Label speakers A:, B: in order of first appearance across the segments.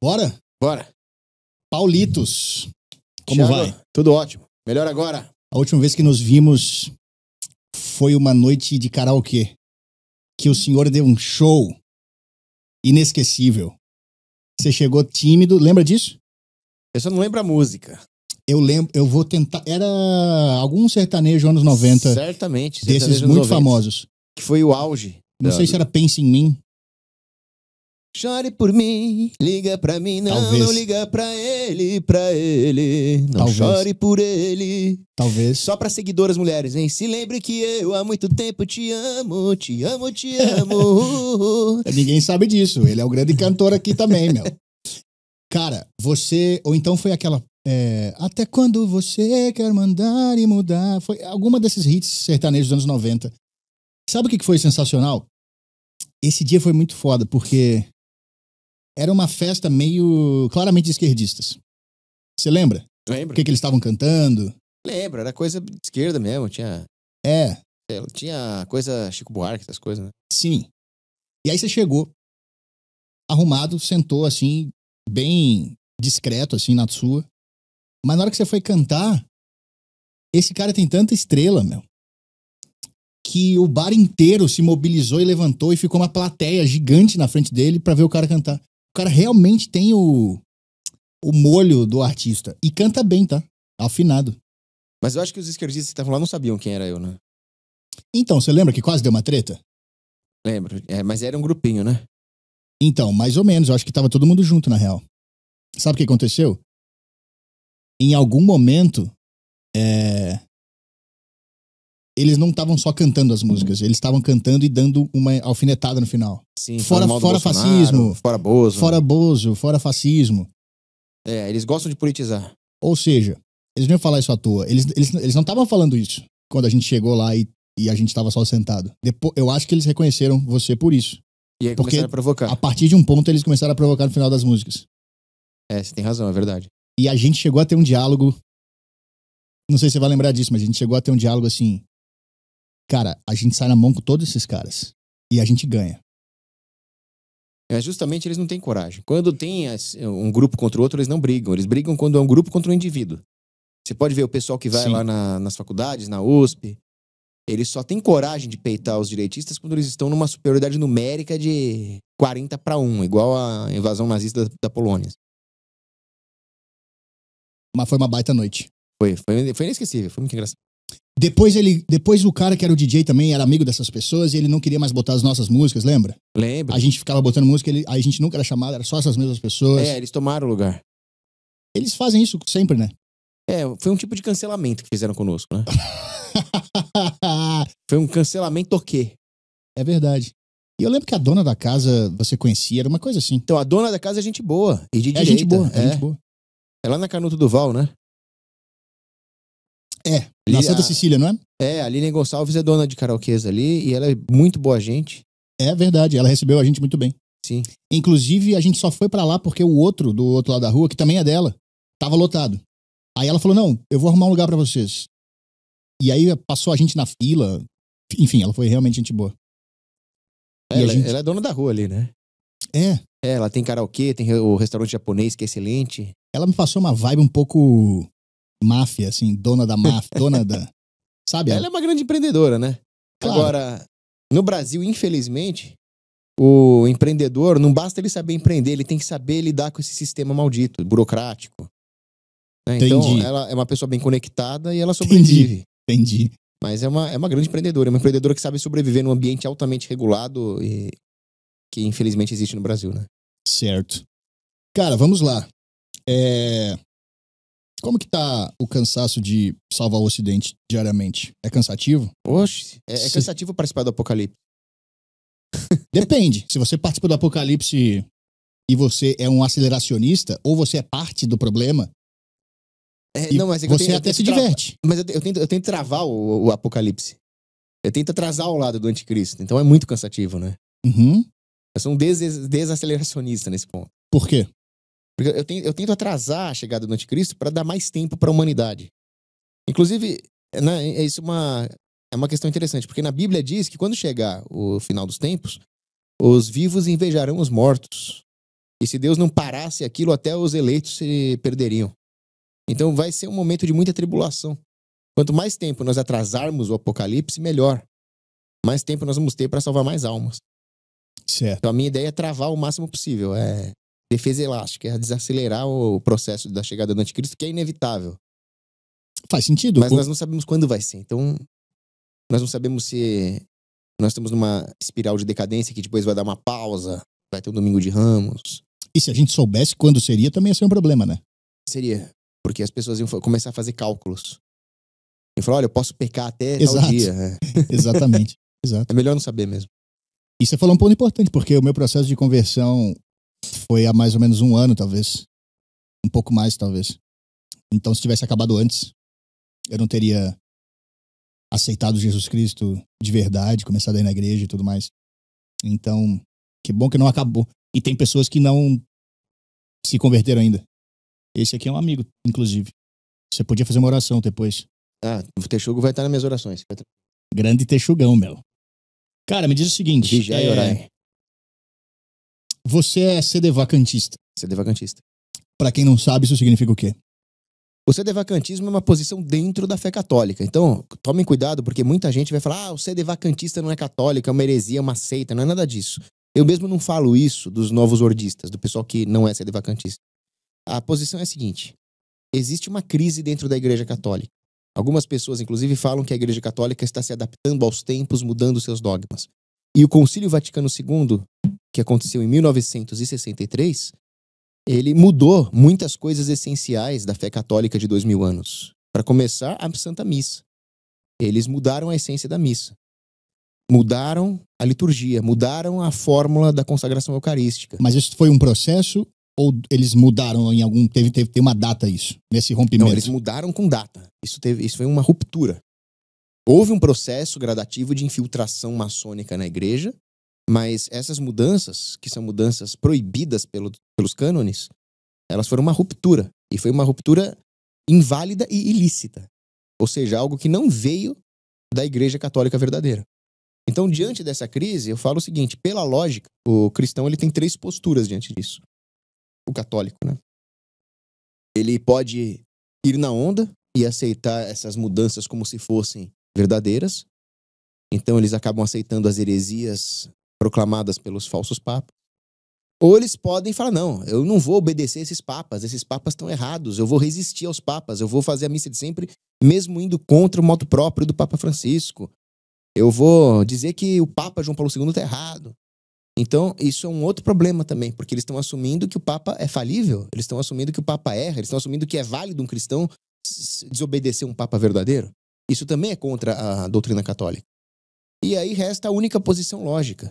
A: Bora?
B: Bora.
A: Paulitos, como
B: Thiago,
A: vai?
B: Tudo ótimo. Melhor agora.
A: A última vez que nos vimos foi uma noite de karaokê, que o senhor deu um show inesquecível. Você chegou tímido, lembra disso?
B: Eu só não lembro a música.
A: Eu lembro, eu vou tentar. Era algum sertanejo anos 90,
B: Certamente.
A: desses
B: sertanejo
A: muito
B: anos 90,
A: famosos.
B: Que foi o auge.
A: Não sei se era Pense em Mim.
B: Chore por mim, liga pra mim, não,
A: Talvez.
B: não liga pra ele, não
A: Talvez.
B: chore por ele.
A: Talvez.
B: Só pra seguidoras mulheres, hein? Se lembre que eu há muito tempo te amo, te amo, te amo.
A: Ninguém sabe disso. Ele é o grande cantor aqui também, meu. Cara, você. Ou então foi aquela. Até quando você quer mandar e mudar. Foi alguma desses hits sertanejos dos anos 90. Sabe o que foi sensacional? Esse dia foi muito foda, porque era uma festa meio claramente de esquerdistas. Você lembra? O
B: Lembro.
A: que eles estavam cantando?
B: Lembro, era coisa de esquerda mesmo. Tinha coisa Chico Buarque, essas coisas, né?
A: Sim. E aí você chegou, arrumado, sentou assim, bem discreto, assim, na sua. Mas na hora que você foi cantar, esse cara tem tanta estrela, meu, que o bar inteiro se mobilizou e levantou e ficou uma plateia gigante na frente dele pra ver o cara cantar. O cara realmente tem o molho do artista. E canta bem, tá? Afinado.
B: Mas eu acho que os esquerdistas que estavam lá não sabiam quem era eu, né?
A: Então, você lembra que quase deu uma treta?
B: Lembro. Mas era um grupinho, né?
A: Então, mais ou menos. Eu acho que tava todo mundo junto, na real. Sabe o que aconteceu? Em algum momento, eles não estavam só cantando as músicas. Eles estavam cantando e dando uma alfinetada no final.
B: Sim,
A: Fora
B: falando mal do Bolsonaro,
A: fascismo.
B: Fora Bozo.
A: Fora Bozo, fora fascismo.
B: Eles gostam de politizar.
A: Ou seja, eles não iam falar isso à toa. Eles não estavam falando isso quando a gente chegou lá e a gente estava só sentado. Depois, eu acho que eles reconheceram você por isso.
B: E aí
A: Porque
B: começaram a provocar.
A: a partir de um ponto, eles começaram a provocar no final das músicas.
B: Você tem razão, é verdade.
A: E a gente chegou a ter um diálogo. Não sei se você vai lembrar disso, mas a gente chegou a ter um diálogo assim. Cara, a gente sai na mão com todos esses caras. E a gente ganha.
B: Justamente eles não têm coragem. Quando tem um grupo contra o outro, eles não brigam. Eles brigam quando é um grupo contra um indivíduo. Você pode ver o pessoal que vai
A: Sim.
B: lá nas faculdades, na USP. Eles só têm coragem de peitar os direitistas quando eles estão numa superioridade numérica de 40-1, igual a invasão nazista da Polônia.
A: Mas foi uma baita noite.
B: Foi inesquecível, foi muito engraçado.
A: Depois o cara que era o DJ também era amigo dessas pessoas e ele não queria mais botar as nossas músicas, lembra?
B: Lembro.
A: A gente ficava botando música, a gente nunca era chamado, era só essas mesmas pessoas.
B: Eles tomaram o lugar.
A: Eles fazem isso sempre, né?
B: Foi um tipo de cancelamento que fizeram conosco, né? Foi um cancelamento o quê?
A: É verdade. E eu lembro que a dona da casa você conhecia, era uma coisa assim.
B: Então, a dona da casa é gente boa. E de
A: É
B: direita.
A: gente boa, é gente boa.
B: É lá na Canuto do Val, né?
A: Na Santa Cecília, não é?
B: A Lilian Gonçalves é dona de karaokês ali e ela é muito boa gente.
A: É verdade, ela recebeu a gente muito bem.
B: Sim.
A: Inclusive, a gente só foi pra lá porque o outro, do outro lado da rua, que também é dela, tava lotado. Aí ela falou, não, eu vou arrumar um lugar pra vocês. E aí passou a gente na fila. Enfim, ela foi realmente gente boa.
B: Ela é dona da rua ali, né? Ela tem karaokê, tem o restaurante japonês que é excelente.
A: Ela me passou uma vibe um pouco máfia, assim, dona da máfia, dona da... Sabe?
B: Ela é uma grande empreendedora, né?
A: Claro.
B: Agora, no Brasil, infelizmente, o empreendedor, não basta ele saber empreender, ele tem que saber lidar com esse sistema maldito, burocrático. Né? Então,
A: Entendi.
B: ela é uma pessoa bem conectada e ela sobrevive.
A: Entendi.
B: Mas é uma grande empreendedora, é uma empreendedora que sabe sobreviver num ambiente altamente regulado e que infelizmente existe no Brasil, né?
A: Certo. Cara, vamos lá. Como que tá o cansaço de salvar o Ocidente diariamente? É cansativo?
B: Oxe, é cansativo participar do Apocalipse.
A: Depende. Se você participa do Apocalipse e você é um aceleracionista, ou você é parte do problema,
B: Mas
A: você até se diverte.
B: Mas eu tento travar o Apocalipse. Eu tento atrasar o lado do anticristo. Então é muito cansativo, né?
A: Uhum.
B: Eu sou um desaceleracionista nesse ponto.
A: Por quê?
B: Porque eu tento atrasar a chegada do anticristo para dar mais tempo para a humanidade. Inclusive, né, isso é uma questão interessante, porque na Bíblia diz que quando chegar o final dos tempos, os vivos invejarão os mortos. E se Deus não parasse aquilo, até os eleitos se perderiam. Então vai ser um momento de muita tribulação. Quanto mais tempo nós atrasarmos o Apocalipse, melhor. Mais tempo nós vamos ter para salvar mais almas.
A: Certo.
B: Então a minha ideia é travar o máximo possível. É defesa elástica, é desacelerar o processo da chegada do anticristo, que é inevitável.
A: Faz sentido.
B: Mas nós não sabemos quando vai ser. Então, nós não sabemos se nós estamos numa espiral de decadência que depois vai dar uma pausa, vai ter um domingo de Ramos.
A: E se a gente soubesse quando seria, também ia ser um problema, né?
B: Seria. Porque as pessoas iam começar a fazer cálculos. E falar, olha, eu posso pecar até
A: Exato.
B: tal dia.
A: Exatamente. Exato.
B: É melhor não saber mesmo.
A: E você falou um ponto importante, porque o meu processo de conversão foi há mais ou menos 1 ano, talvez. Um pouco mais, talvez. Então, se tivesse acabado antes, eu não teria aceitado Jesus Cristo de verdade, começado a ir na igreja e tudo mais. Então, que bom que não acabou. E tem pessoas que não se converteram ainda. Esse aqui é um amigo, inclusive. Você podia fazer uma oração depois.
B: Ah, o Texugo vai estar nas minhas orações.
A: Grande Texugão, meu. Cara, me diz o seguinte.
B: Vigiar e orar.
A: Você é sedevacantista.
B: Sedevacantista.
A: Pra quem não sabe, isso significa o quê?
B: O sedevacantismo é uma posição dentro da fé católica. Então, tomem cuidado, porque muita gente vai falar, o sedevacantista não é católico, é uma heresia, é uma seita, não é nada disso. Eu mesmo não falo isso dos novos ordistas, do pessoal que não é sedevacantista. A posição é a seguinte, existe uma crise dentro da Igreja Católica. Algumas pessoas, inclusive, falam que a Igreja Católica está se adaptando aos tempos, mudando seus dogmas. E o Concílio Vaticano II, que aconteceu em 1963, ele mudou muitas coisas essenciais da fé católica de 2000 anos. Para começar, a Santa Missa. Eles mudaram a essência da missa. Mudaram a liturgia, mudaram a fórmula da consagração eucarística.
A: Mas isso foi um processo ou eles mudaram em algum... Teve uma data isso, nesse rompimento?
B: Não, eles mudaram com data. Isso foi uma ruptura. Houve um processo gradativo de infiltração maçônica na igreja, mas essas mudanças, que são mudanças proibidas pelos cânones, elas foram uma ruptura. E foi uma ruptura inválida e ilícita. Ou seja, algo que não veio da Igreja Católica verdadeira. Então, diante dessa crise, eu falo o seguinte, pela lógica, o cristão ele tem 3 posturas diante disso. O católico, né? Ele pode ir na onda e aceitar essas mudanças como se fossem verdadeiras. Então, eles acabam aceitando as heresias proclamadas pelos falsos papas. Ou eles podem falar, não, eu não vou obedecer esses papas estão errados, eu vou resistir aos papas, eu vou fazer a missa de sempre, mesmo indo contra o modo próprio do Papa Francisco. Eu vou dizer que o Papa João Paulo II está errado. Então, isso é um outro problema também, porque eles estão assumindo que o Papa é falível, eles estão assumindo que o Papa erra, eles estão assumindo que é válido um cristão desobedecer um Papa verdadeiro. Isso também é contra a doutrina católica. E aí resta a única posição lógica.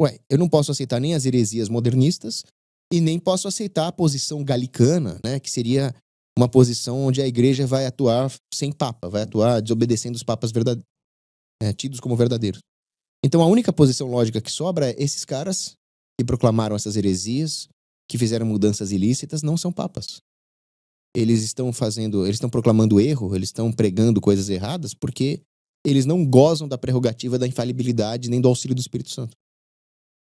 B: Ué, eu não posso aceitar nem as heresias modernistas e nem posso aceitar a posição galicana, né, que seria uma posição onde a igreja vai atuar sem papa, vai atuar desobedecendo os papas tidos como verdadeiros. Então a única posição lógica que sobra é esses caras que proclamaram essas heresias, que fizeram mudanças ilícitas, não são papas. Eles estão proclamando erro, eles estão pregando coisas erradas porque eles não gozam da prerrogativa da infalibilidade nem do auxílio do Espírito Santo.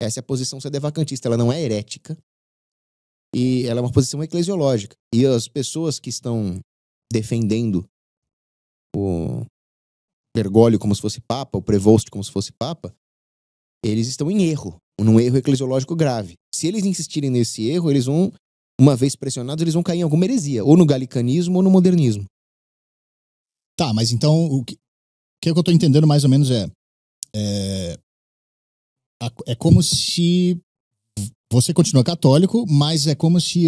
B: Essa é a posição sedevacantista, ela não é herética e ela é uma posição eclesiológica. E as pessoas que estão defendendo o Bergoglio como se fosse papa, o Prevost como se fosse papa, eles estão em erro, num erro eclesiológico grave. Se eles insistirem nesse erro, eles vão, uma vez pressionados, eles vão cair em alguma heresia, ou no galicanismo ou no modernismo.
A: Tá, mas então o que eu tô entendendo mais ou menos é como se você continua católico, mas é como se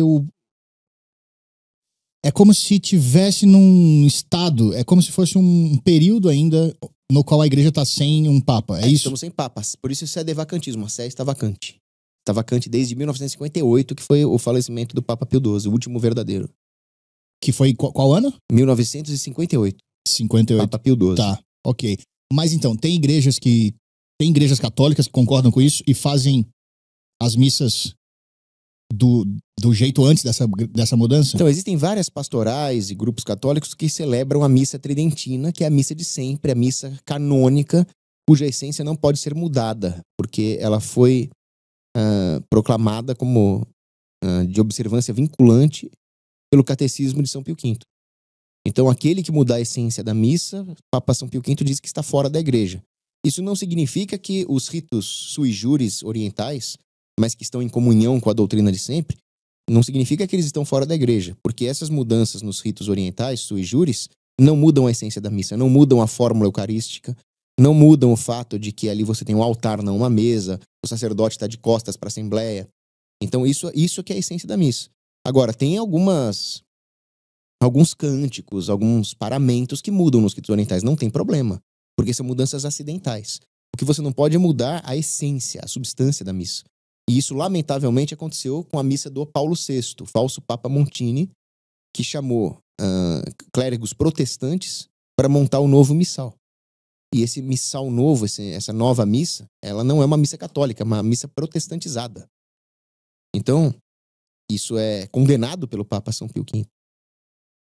A: tivesse num estado, é como se fosse um período ainda no qual a igreja está sem um papa, é isso?
B: Estamos sem papas, por isso é devacantismo, a sé está vacante. Está vacante desde 1958, que foi o falecimento do Papa Pio XII, o último verdadeiro.
A: Que foi qual ano?
B: 1958.
A: 58.
B: Papa Pio XII.
A: Tá, ok. Mas então, tem igrejas católicas que concordam com isso e fazem as missas do jeito antes dessa mudança?
B: Então, existem várias pastorais e grupos católicos que celebram a missa tridentina, que é a missa de sempre, a missa canônica, cuja essência não pode ser mudada, porque ela foi proclamada como de observância vinculante pelo Catecismo de São Pio V. Então, aquele que mudar a essência da missa, o Papa São Pio V diz que está fora da igreja. Isso não significa que os ritos sui juris orientais, mas que estão em comunhão com a doutrina de sempre, não significa que eles estão fora da igreja, porque essas mudanças nos ritos orientais, sui juris, não mudam a essência da missa, não mudam a fórmula eucarística, não mudam o fato de que ali você tem um altar, não uma mesa, o sacerdote está de costas para a assembleia. Então, isso que é a essência da missa. Agora, tem alguns cânticos, alguns paramentos que mudam nos ritos orientais. Não tem problema, porque são mudanças acidentais. O que você não pode é mudar a essência, a substância da missa. E isso, lamentavelmente, aconteceu com a missa do Paulo VI, o falso Papa Montini, que chamou clérigos protestantes para montar o novo missal. E esse missal novo, essa nova missa, ela não é uma missa católica, é uma missa protestantizada. Então, isso é condenado pelo Papa São Pio V.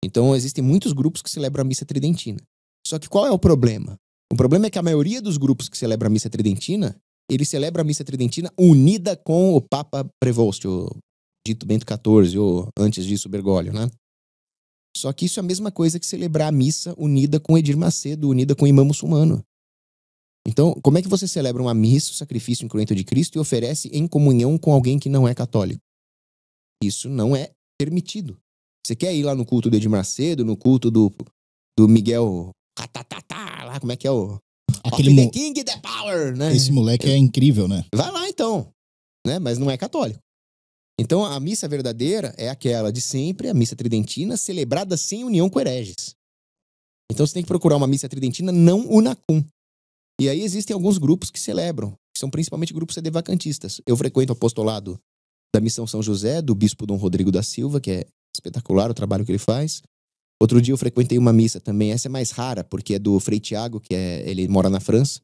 B: Então, existem muitos grupos que celebram a missa tridentina. Só que qual é o problema? O problema é que a maioria dos grupos que celebram a missa tridentina, eles celebram a missa tridentina unida com o Papa Prevost, o dito Bento XIV, ou antes disso, Bergoglio, né? Só que isso é a mesma coisa que celebrar a missa unida com Edir Macedo, unida com o imã muçulmano. Então, como é que você celebra uma missa, o sacrifício incruento de Cristo, e oferece em comunhão com alguém que não é católico? Isso não é permitido. Você quer ir lá no culto do Edir Macedo, no culto do Miguel... lá, como é que é o...
A: Aquele
B: the King, the Power, né?
A: Esse moleque é incrível, né?
B: Vai lá, então. Né? Mas não é católico. Então, a missa verdadeira é aquela de sempre, a missa tridentina, celebrada sem união com hereges. Então, você tem que procurar uma missa tridentina não unacum. E aí existem alguns grupos que celebram, que são principalmente grupos sedevacantistas. Eu frequento o apostolado da Missão São José, do bispo Dom Rodrigo da Silva, que é espetacular o trabalho que ele faz. Outro dia eu frequentei uma missa também, essa é mais rara, porque é do Frei Tiago, ele mora na França,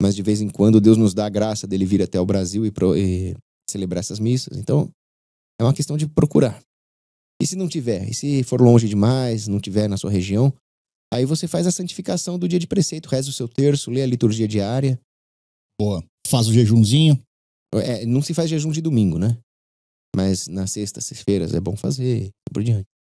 B: mas de vez em quando Deus nos dá a graça dele vir até o Brasil e celebrar essas missas. Então, é uma questão de procurar. E se não tiver? E se for longe demais, não tiver na sua região, aí você faz a santificação do dia de preceito, reza o seu terço, lê a liturgia diária.
A: Boa. Faz o jejumzinho.
B: Não se faz jejum de domingo, né? Mas nas sextas-feiras é bom fazer, por diante.